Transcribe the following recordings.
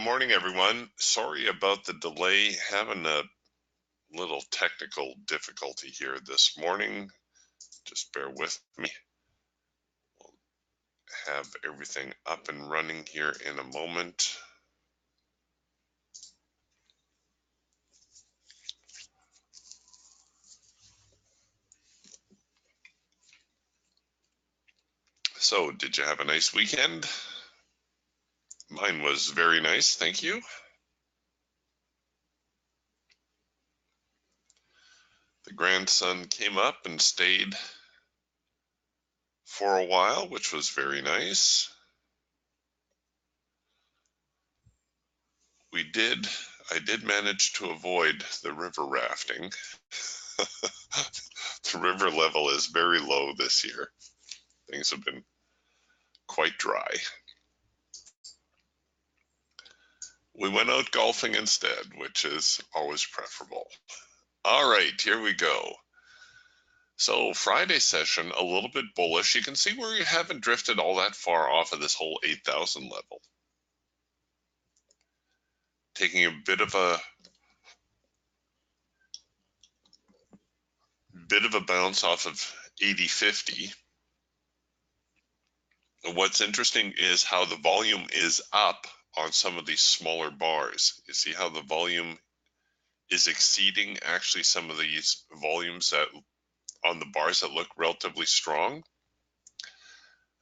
morning, everyone. Sorry about the delay. Having a little technical difficulty here this morning. Just bear with me. We'll have everything up and running here in a moment. So, did you have a nice weekend? Mine was very nice, thank you. The grandson came up and stayed for a while, which was very nice. I did manage to avoid the river rafting. The river level is very low this year. Things have been quite dry. We went out golfing instead, which is always preferable. All right, here we go. So Friday session, a little bit bullish. You can see where you haven't drifted all that far off of this whole 8,000 level. Taking a bit of a bounce off of 80.50. What's interesting is how the volume is up on some of these smaller bars. You see how the volume is exceeding actually some of these volumes that on the bars that look relatively strong.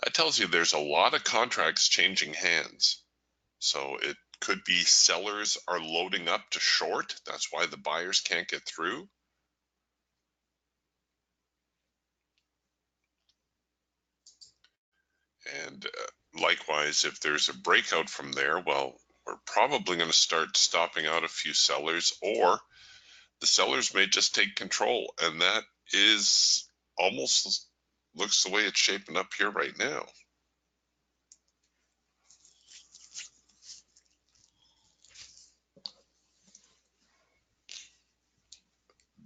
That tells you there's a lot of contracts changing hands. So it could be sellers are loading up to short. That's why the buyers can't get through. And likewise, if there's a breakout from there, well, we're probably going to start stopping out a few sellers, or the sellers may just take control. And that is almost looks the way it's shaping up here right now.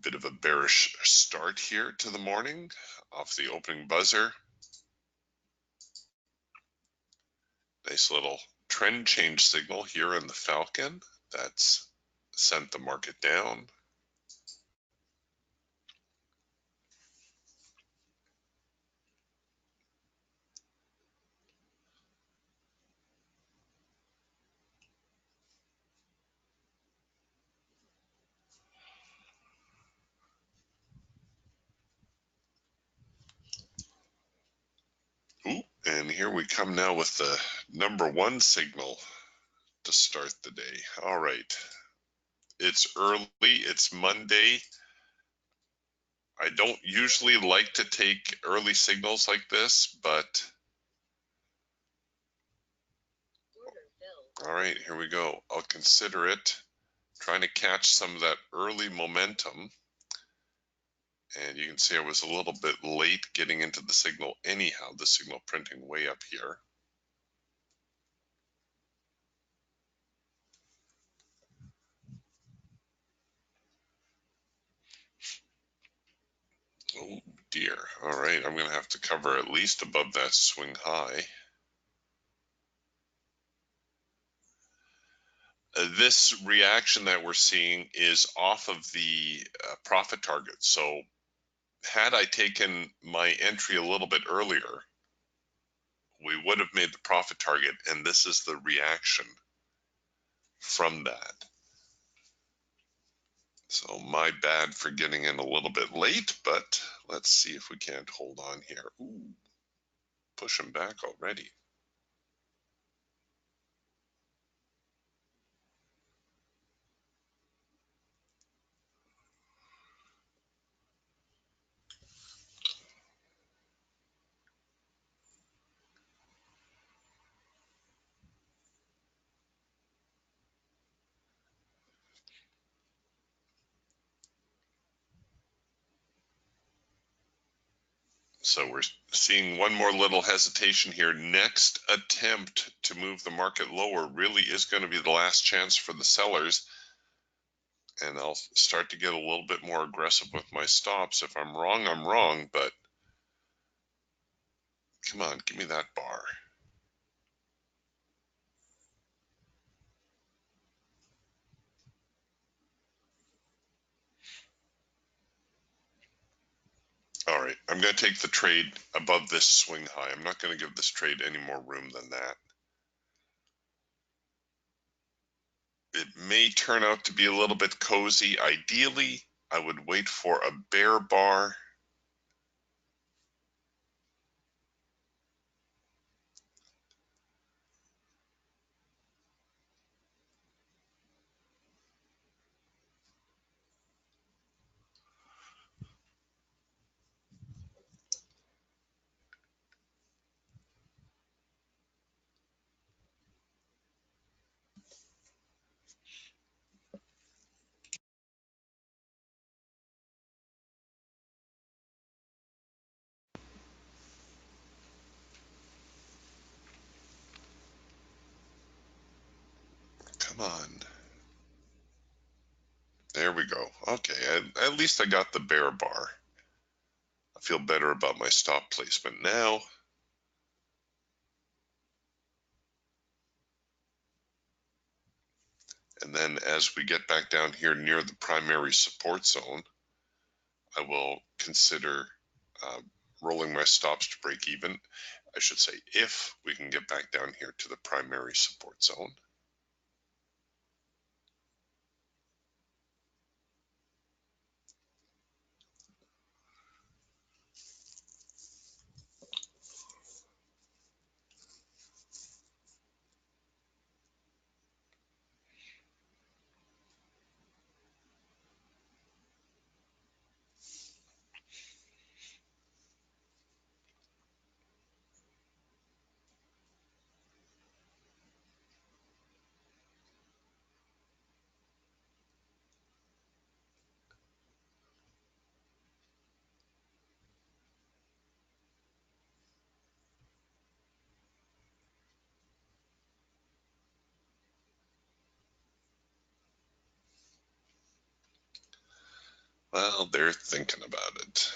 Bit of a bearish start here to the morning off the opening buzzer. Nice little trend change signal here in the Falcon that's sent the market down. Ooh, and here we come now with the number one signal to start the day. All right. It's early. It's Monday. I don't usually like to take early signals like this, but all right, here we go. I'll consider it. Trying to catch some of that early momentum. And you can see I was a little bit late getting into the signal anyhow, the signal printing way up here. Oh dear. All right, I'm going to have to cover at least above that swing high. This reaction that we're seeing is off of the profit target. So had I taken my entry a little bit earlier, we would have made the profit target, and this is the reaction from that. So my bad for getting in a little bit late, but let's see if we can't hold on here. Ooh, pushing back already. So we're seeing one more little hesitation here. Next attempt to move the market lower really is going to be the last chance for the sellers. And I'll start to get a little bit more aggressive with my stops. If I'm wrong, I'm wrong, but come on, give me that bar. All right, I'm going to take the trade above this swing high. I'm not going to give this trade any more room than that. It may turn out to be a little bit cozy. Ideally, I would wait for a bear bar. Come on. There we go. Okay, at least I got the bear bar. I feel better about my stop placement now. And then as we get back down here near the primary support zone, I will consider rolling my stops to break even. I should say if we can get back down here to the primary support zone. Well, they're thinking about it.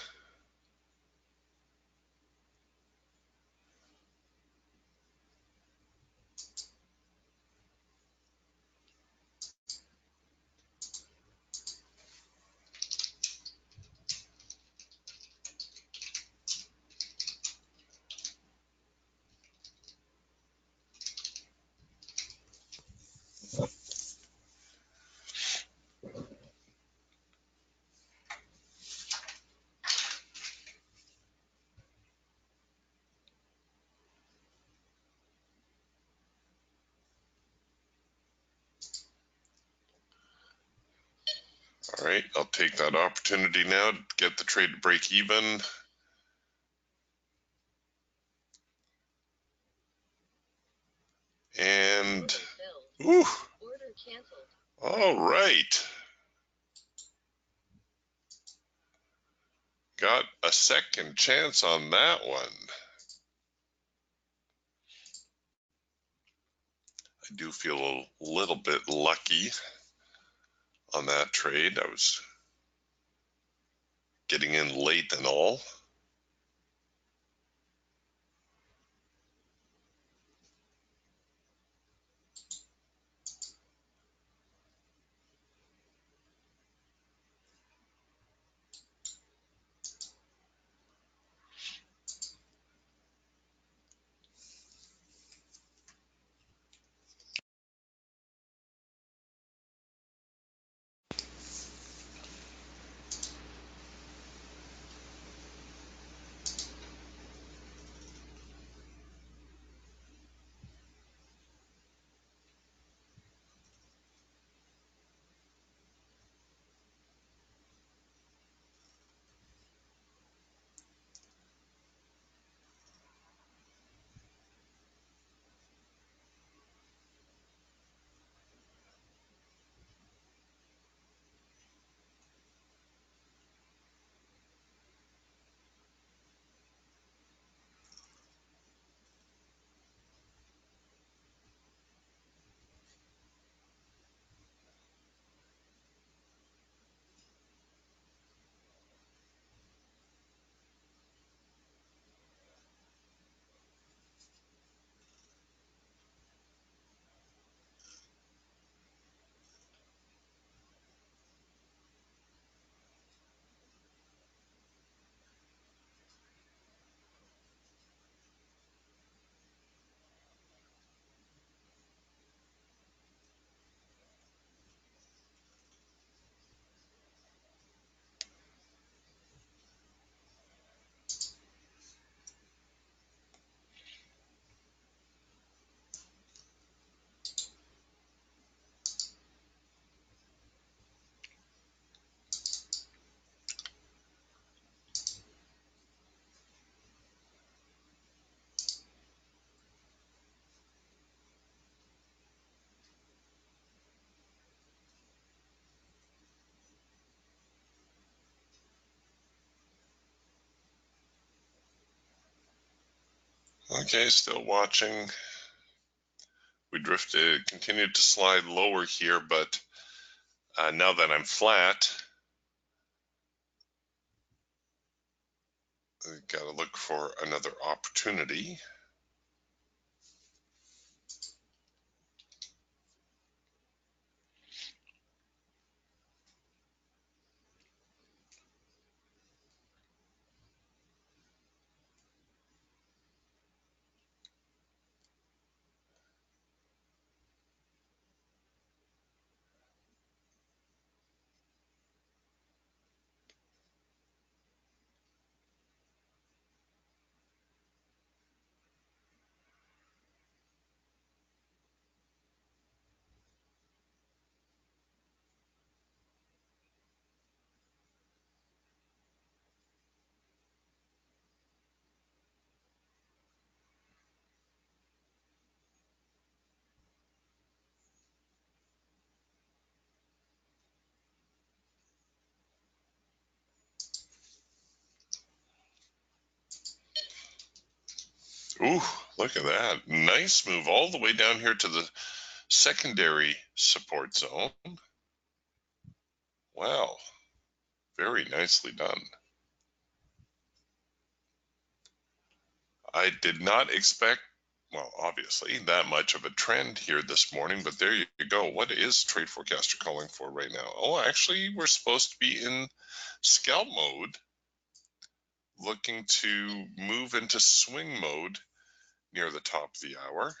All right, I'll take that opportunity now to get the trade to break even. And, ooh, all right. Got a second chance on that one. I do feel a little bit lucky on that trade. I was getting in late and all. Okay, still watching. We continued to slide lower here, but now that I'm flat, I've got to look for another opportunity. Ooh, look at that. Nice move all the way down here to the secondary support zone. Wow, very nicely done. I did not expect, well, obviously, that much of a trend here this morning, but there you go. What is Trade Forecaster calling for right now? Oh, actually, we're supposed to be in scalp mode, looking to move into swing mode near the top of the hour.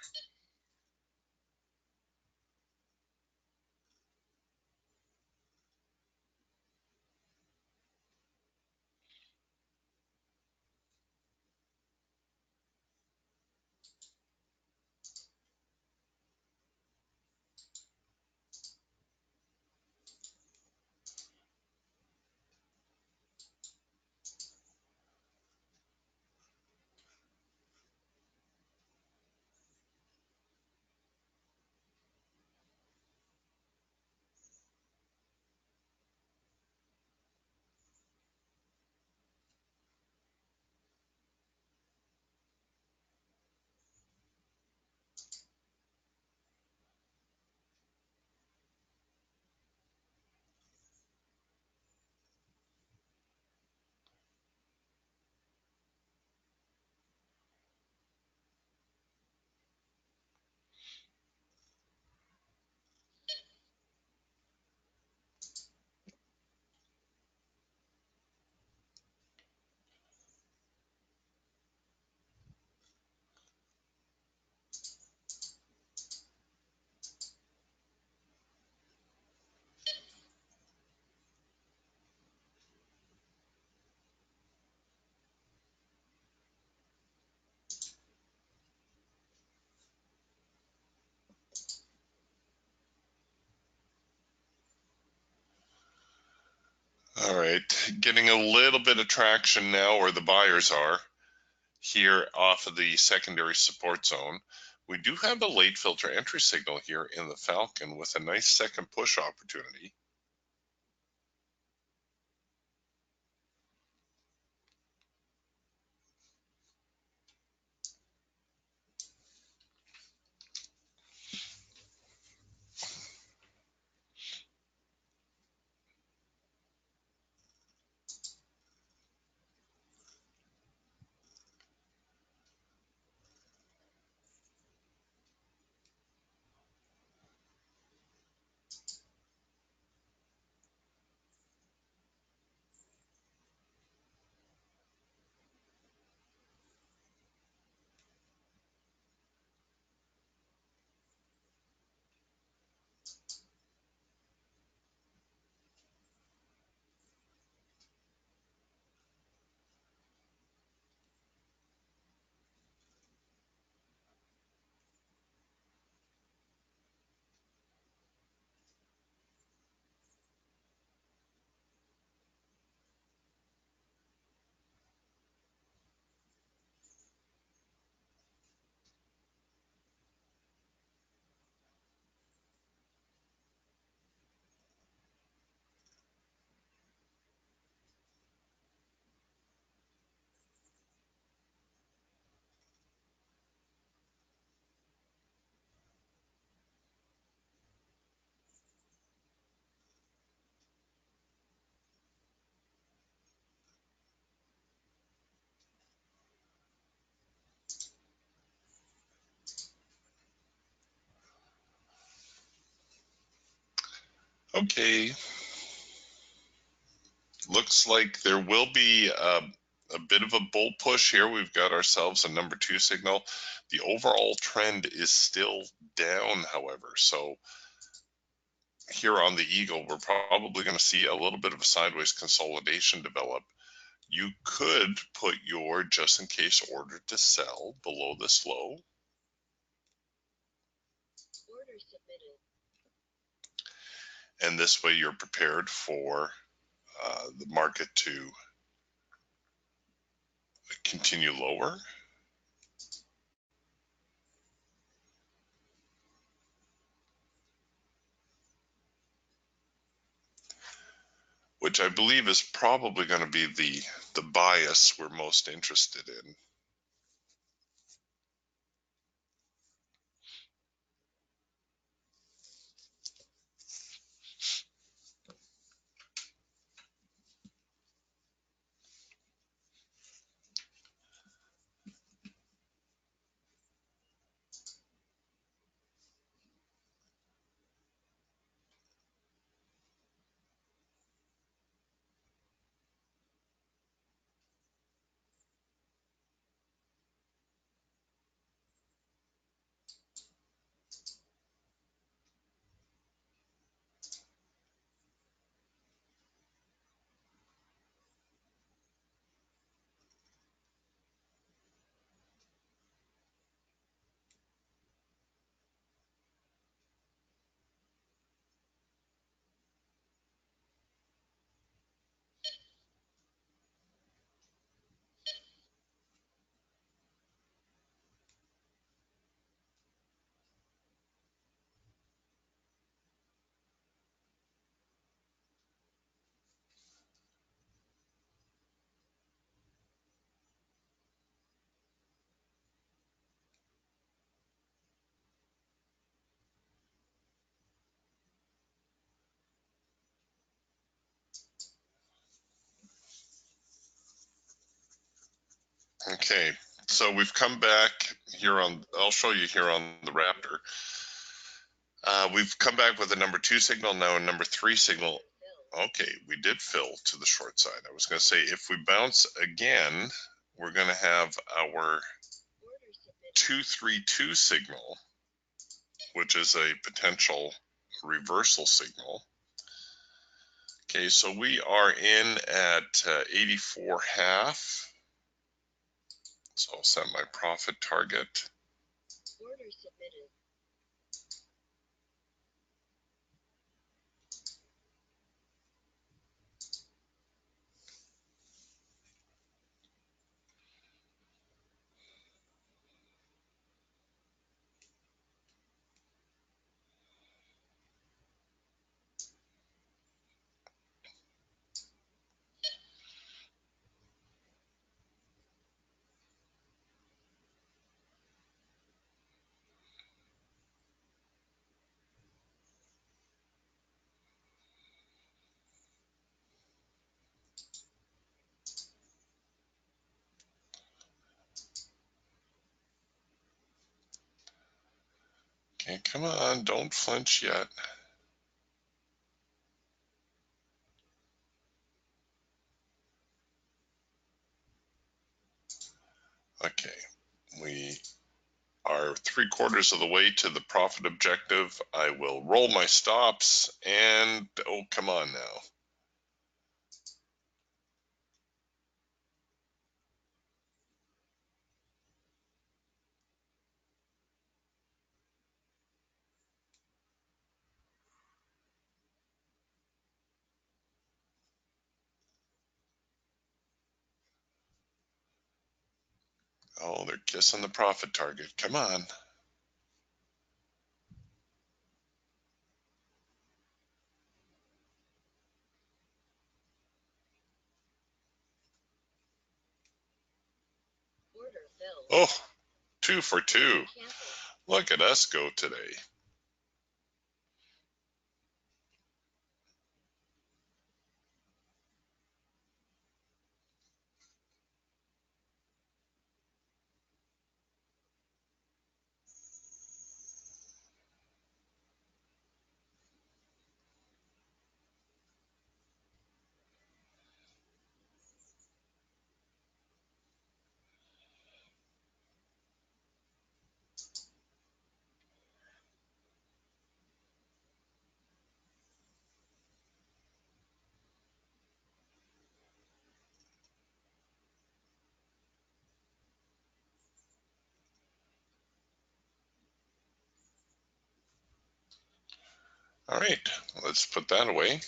All right, getting a little bit of traction now, or the buyers are here off of the secondary support zone. We do have a late filter entry signal here in the Falcon with a nice second push opportunity. Okay, looks like there will be a bit of a bull push here. We've got ourselves a number 2 signal. The overall trend is still down, however. So here on the Eagle, we're probably going to see a little bit of a sideways consolidation develop. You could put your just in case order to sell below this low. Order submitted. And this way you're prepared for the market to continue lower. Which I believe is probably going to be the bias we're most interested in. Okay, so we've come back here on, I'll show you here on the Raptor. We've come back with a number 2 signal, now a number 3 signal. Okay, we did fill to the short side. I was going to say if we bounce again, we're going to have our 232 signal, which is a potential reversal signal. Okay, so we are in at 84.5. So I'll set my profit target. Order submitted. Okay, come on, don't flinch yet. Okay, we are 3/4 of the way to the profit objective. I will roll my stops and, oh, come on now. Oh, they're kissing the profit target. Come on. Oh, 2 for 2. Look at us go today. All right, let's put that away.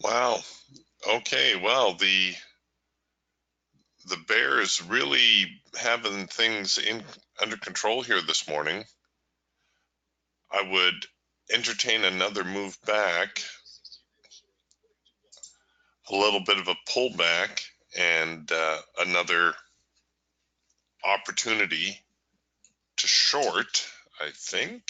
Wow. Okay. Well, the Bears really having things under control here this morning. I would entertain another move back, a little bit of a pullback, and another opportunity to short, I think.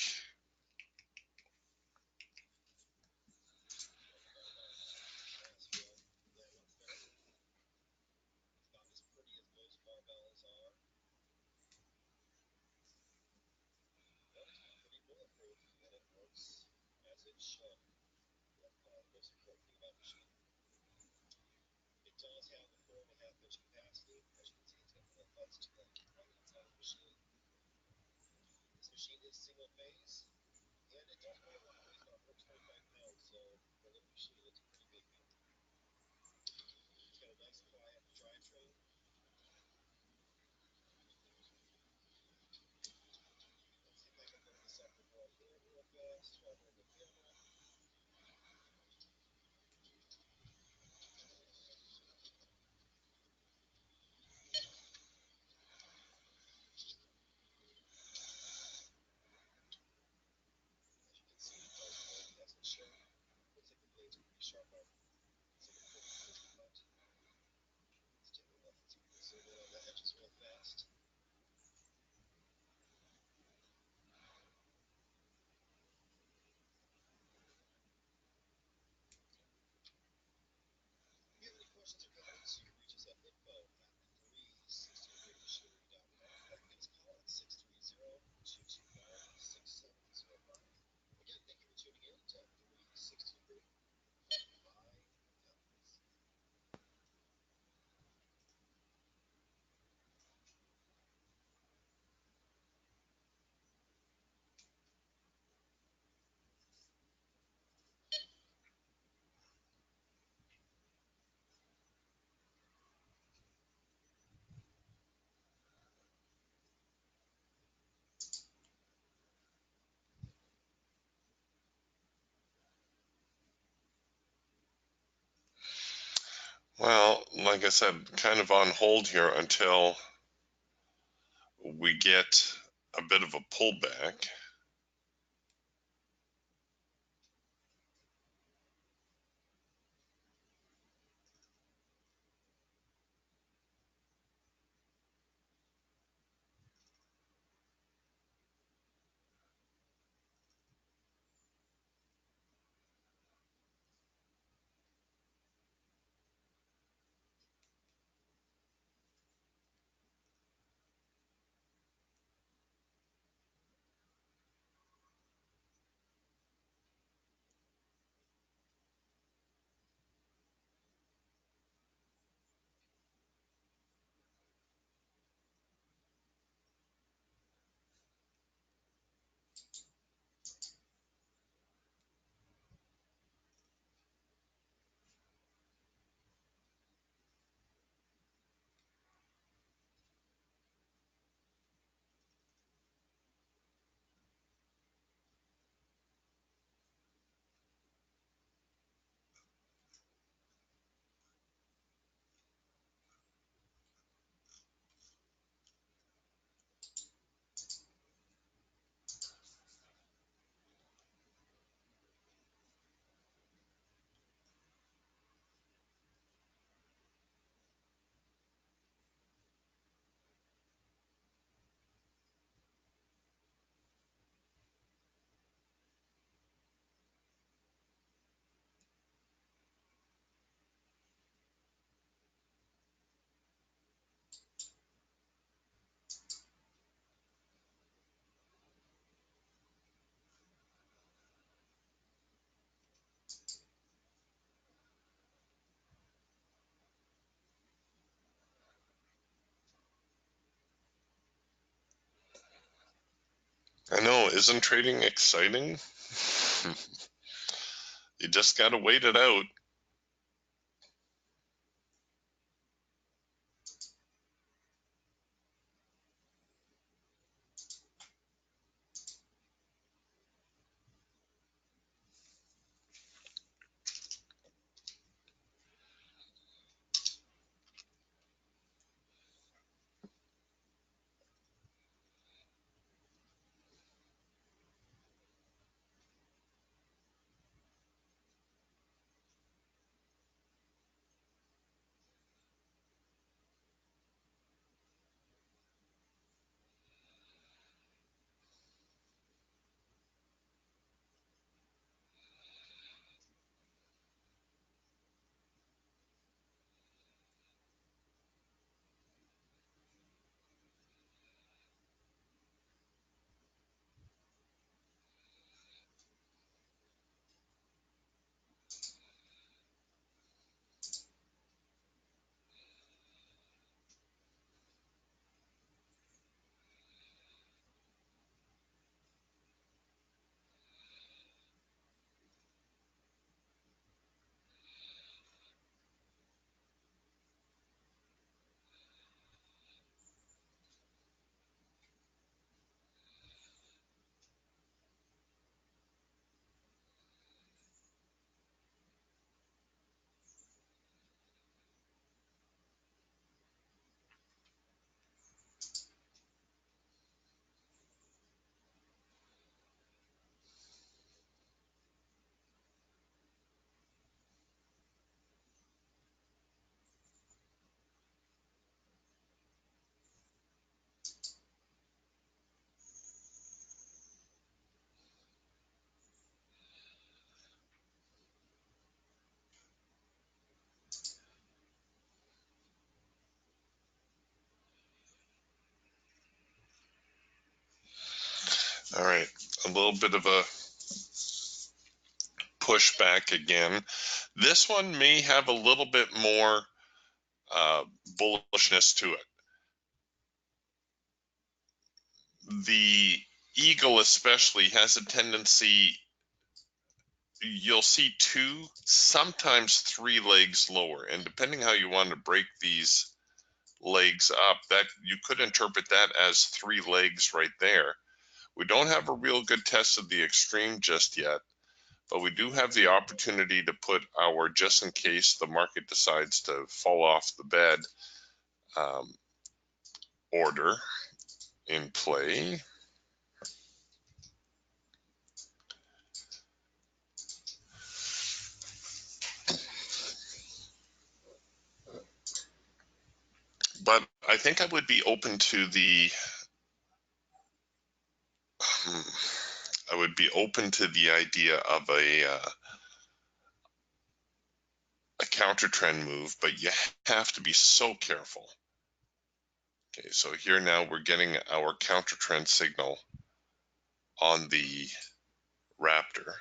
Well, like I said, kind of on hold here until we get a bit of a pullback. I know, isn't trading exciting? You just gotta wait it out. All right, a little bit of a pushback again. This one may have a little bit more bullishness to it. The eagle especially has a tendency, you'll see 2, sometimes 3 legs lower, and depending how you want to break these legs up, that you could interpret that as 3 legs right there. We don't have a real good test of the extreme just yet, but we do have the opportunity to put our, just in case the market decides to fall off the bed, order in play. But I think I would be open to the idea of a counter trend move, but you have to be so careful. Okay, so here now we're getting our counter trend signal on the Raptor.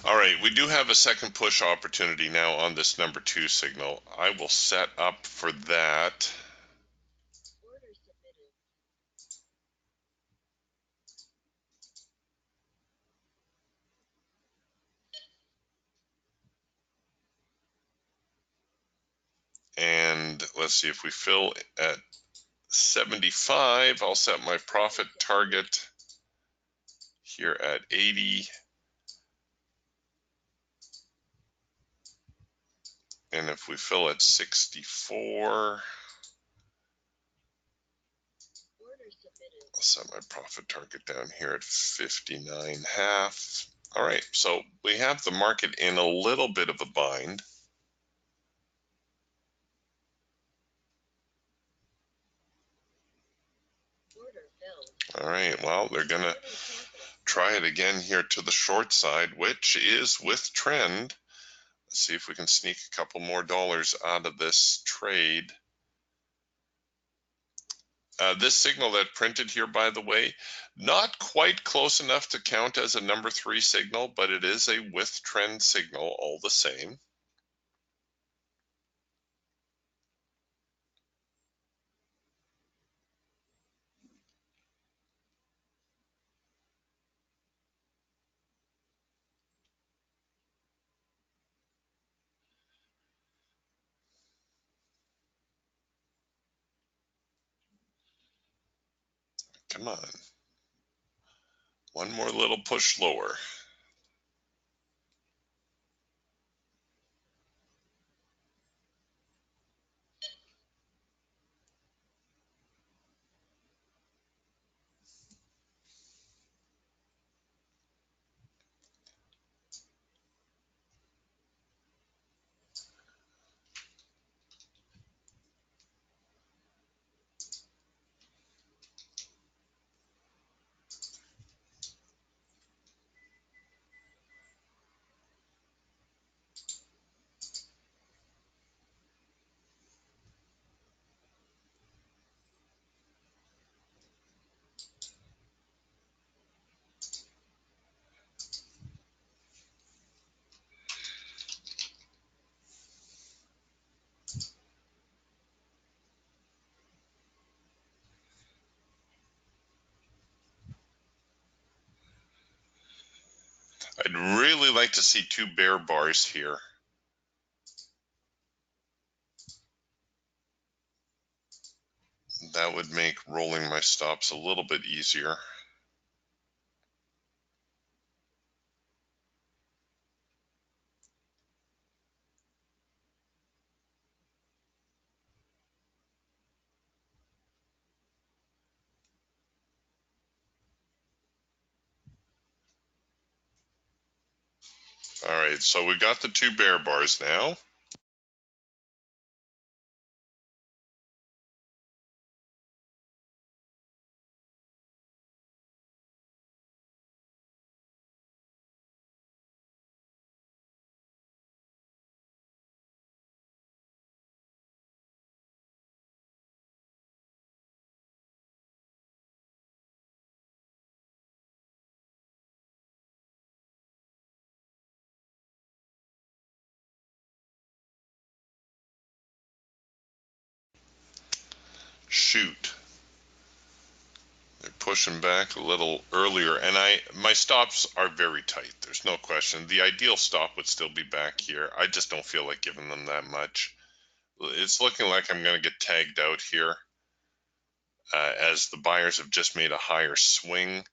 All right, we do have a second push opportunity now on this number 2 signal. I will set up for that. And let's see, if we fill at 75, I'll set my profit target here at 80. And if we fill at 64, I'll set my profit target down here at 59.5. All right, so we have the market in a little bit of a bind. All right, well, they're going to try it again here to the short side, which is with trend. Let's see if we can sneak a couple more dollars out of this trade. This signal that printed here, by the way, not quite close enough to count as a number 3 signal, but it is a with trend signal all the same. Come on. One more little push lower. I'd really like to see 2 bear bars here. That would make rolling my stops a little bit easier. All right, so we got the 2 bear bars now. Shoot. They're pushing back a little earlier, and my stops are very tight. There's no question. The ideal stop would still be back here. I just don't feel like giving them that much. It's looking like I'm going to get tagged out here as the buyers have just made a higher swing.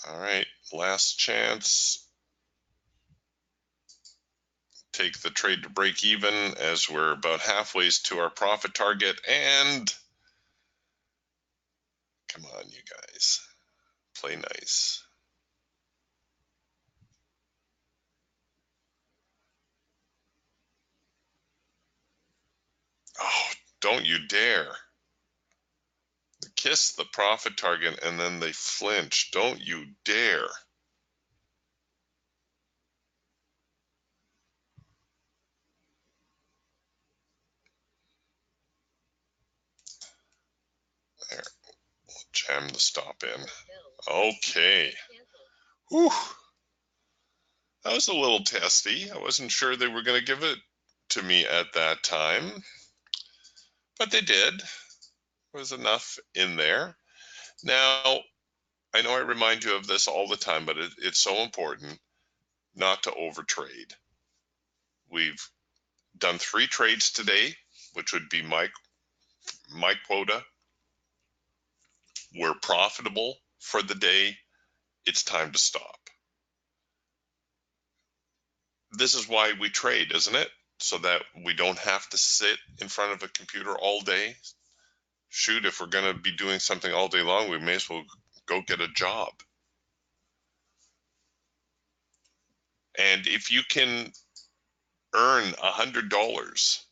All right, last chance. Take the trade to break even as we're about halfway to our profit target. And come on, you guys, play nice. Oh, don't you dare. They kiss the profit target and then they flinch. Don't you dare. There, we'll jam the stop in. Okay. Whew. I was a little testy. I wasn't sure they were going to give it to me at that time, but they did. There was enough in there. Now, I know I remind you of this all the time, but it's so important not to overtrade. We've done 3 trades today, which would be my quota. We're profitable for the day. It's time to stop. This is why we trade, isn't it? So that we don't have to sit in front of a computer all day. Shoot, if we're going to be doing something all day long, we may as well go get a job. And if you can earn $100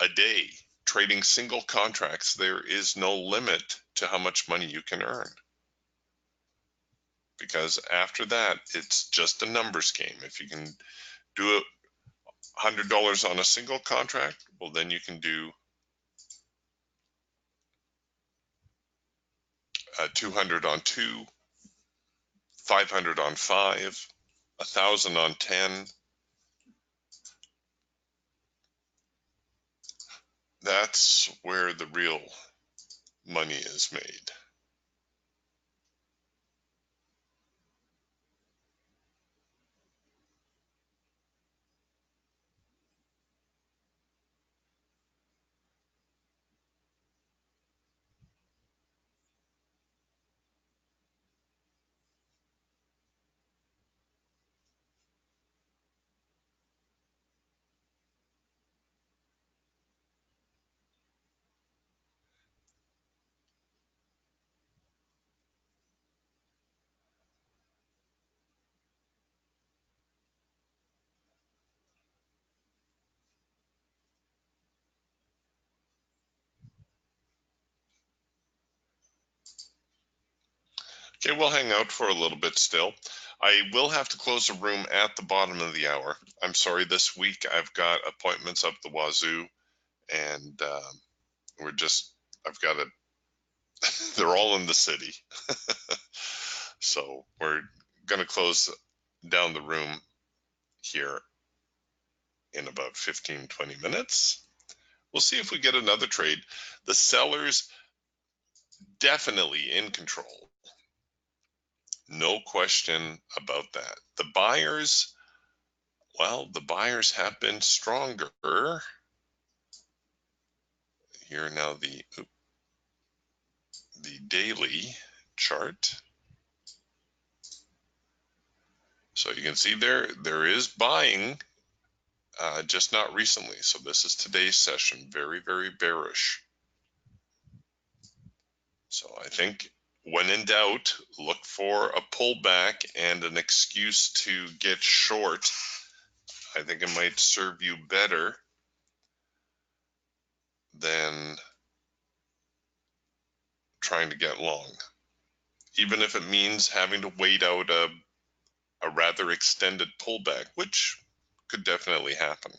a day trading single contracts, there is no limit to how much money you can earn. Because after that, it's just a numbers game. If you can do $100 on a single contract, well, then you can do 200 on 2, 500 on 5, 1,000 on 10. That's where the real money is made. Okay, we'll hang out for a little bit still. I will have to close the room at the bottom of the hour. I'm sorry, this week I've got appointments up the wazoo, and I've got to, they're all in the city. So we're going to close down the room here in about 15, 20 minutes. We'll see if we get another trade. The sellers definitely in control. No question about that. The buyers, well, the buyers have been stronger. Here now the daily chart. So you can see there is buying, just not recently. So this is today's session, very, very bearish. So I think when in doubt, look for a pullback and an excuse to get short. I think it might serve you better than trying to get long, even if it means having to wait out a rather extended pullback, which could definitely happen.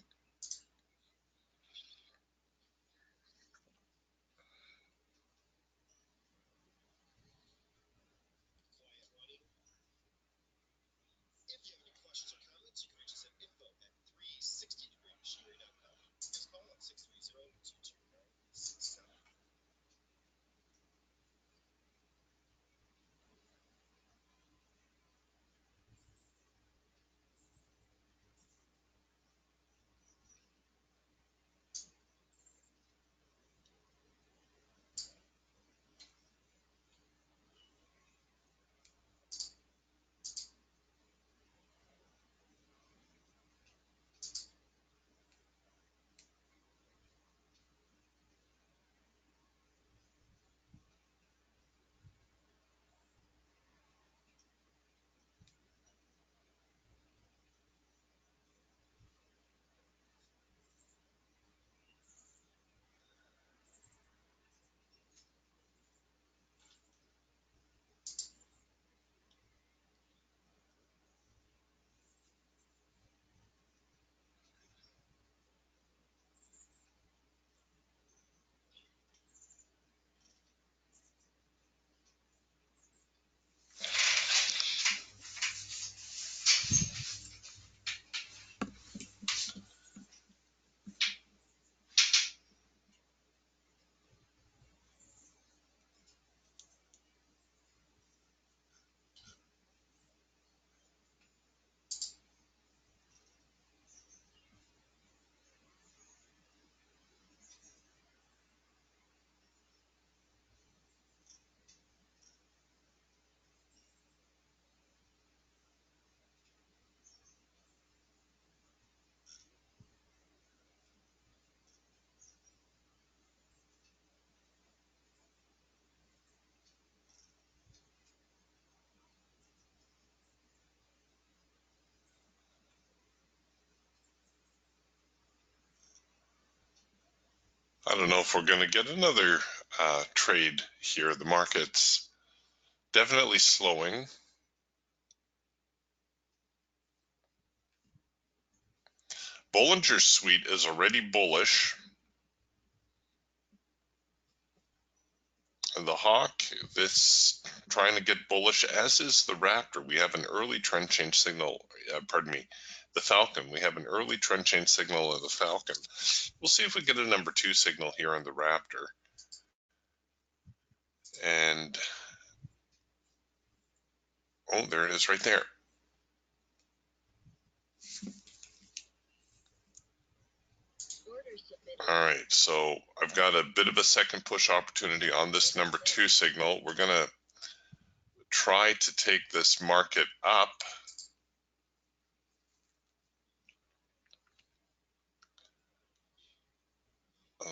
I don't know if we're going to get another trade here. The market's definitely slowing. Bollinger's Suite is already bullish. And the Hawk, this trying to get bullish, as is the Raptor. We have an early trend change signal. Pardon me, the Falcon. We have an early trend change signal of the Falcon. We'll see if we get a number 2 signal here on the Raptor. And oh, there it is right there. All right, so I've got a bit of a second push opportunity on this number 2 signal. We're going to try to take this market up.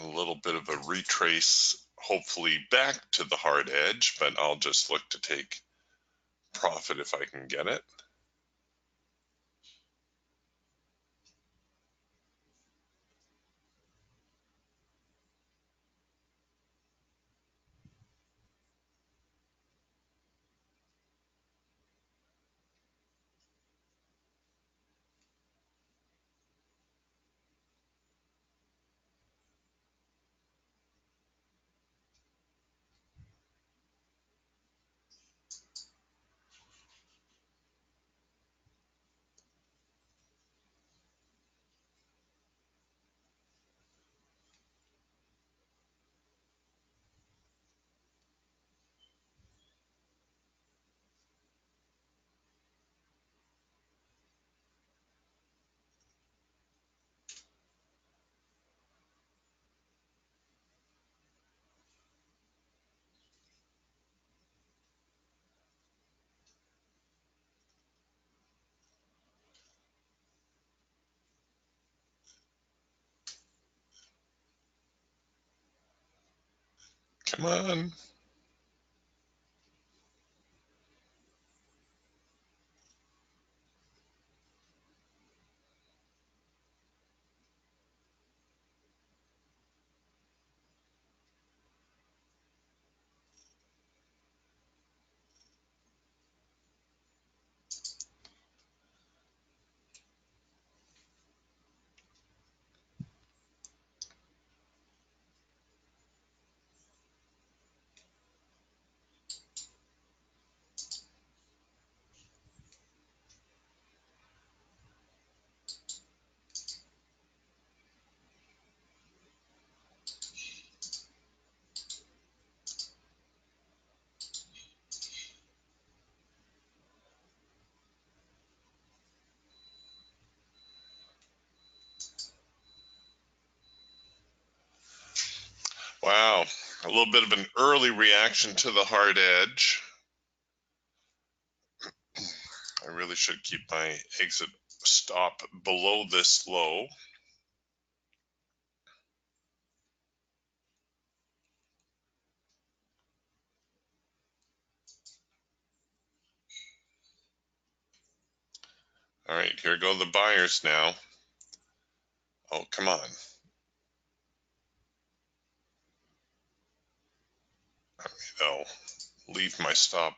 A little bit of a retrace, hopefully back to the hard edge, but I'll just look to take profit if I can get it. Come on. Wow, a little bit of an early reaction to the hard edge. I really should keep my exit stop below this low. All right, here go the buyers now. Oh, come on. I'll leave my stop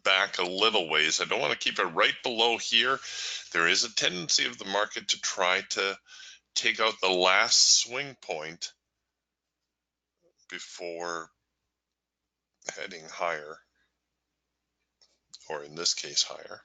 back a little ways. I don't want to keep it right below here. There is a tendency of the market to try to take out the last swing point before heading higher, or in this case, higher.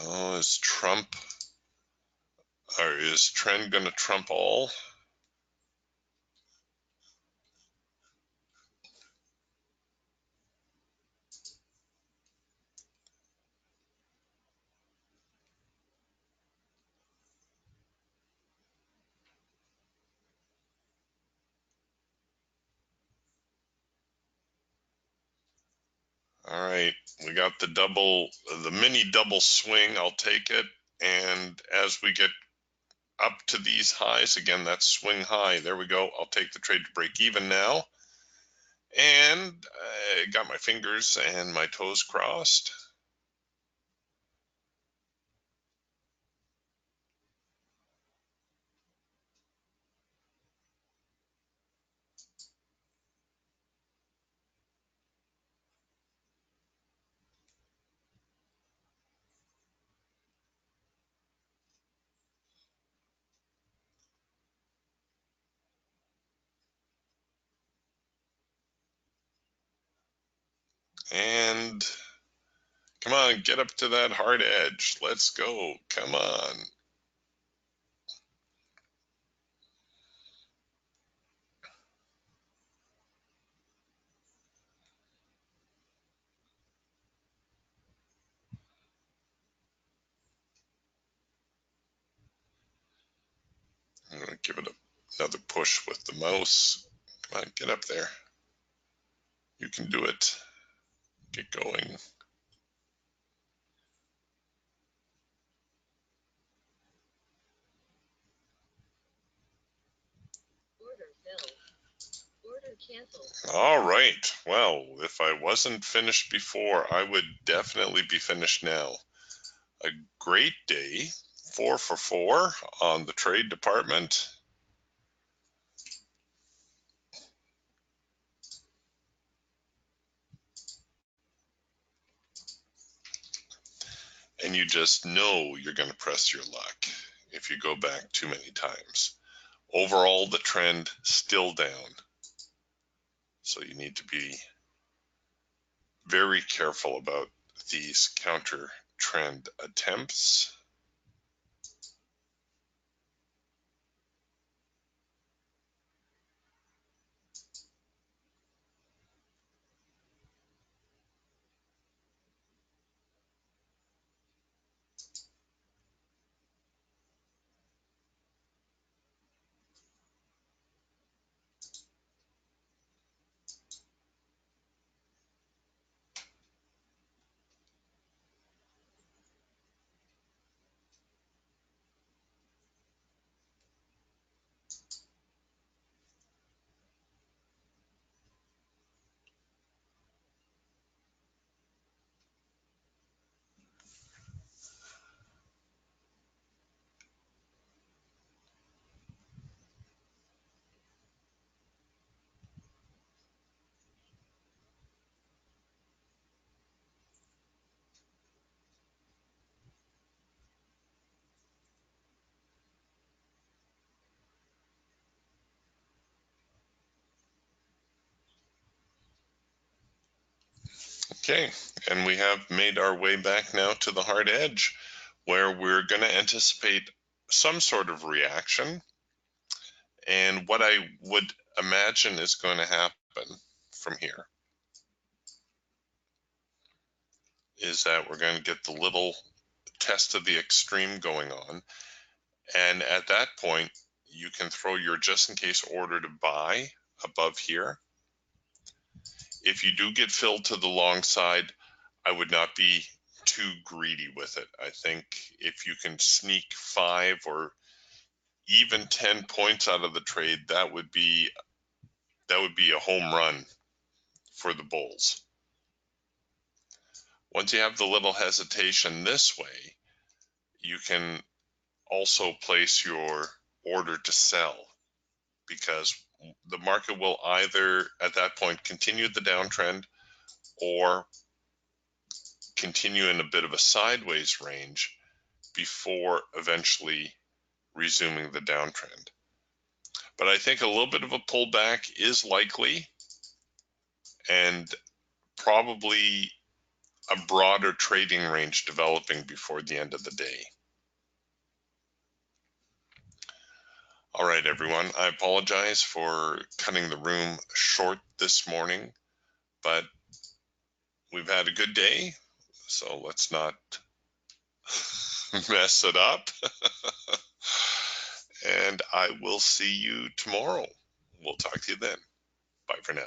Oh, is Trump, or is trend going to trump all? All right, we got the mini double swing. I'll take it. And as we get up to these highs. Again, that's swing high. There we go. I'll take the trade to break even now. And I got my fingers and my toes crossed. And come on, get up to that hard edge. Let's go. Come on. I'm going to give it another push with the mouse. Come on, get up there. You can do it. Get going. All right. Well, if I wasn't finished before, I would definitely be finished now. A great day. 4 for 4 on the trade department. And you just know you're going to press your luck if you go back too many times. Overall, the trend still down. So you need to be very careful about these counter trend attempts. Okay, and we have made our way back now to the hard edge where we're going to anticipate some sort of reaction. And what I would imagine is going to happen from here is that we're going to get the little test of the extreme going on. And at that point, you can throw your just in case order to buy above here. If you do get filled to the long side, I would not be too greedy with it. I think if you can sneak 5 or even 10 points out of the trade, that would be a home run for the bulls. Once you have the little hesitation this way, you can also place your order to sell, because the market will either at that point continue the downtrend or continue in a bit of a sideways range before eventually resuming the downtrend. But I think a little bit of a pullback is likely, and probably a broader trading range developing before the end of the day. All right, everyone, I apologize for cutting the room short this morning, but we've had a good day, so let's not mess it up. And I will see you tomorrow. We'll talk to you then. Bye for now.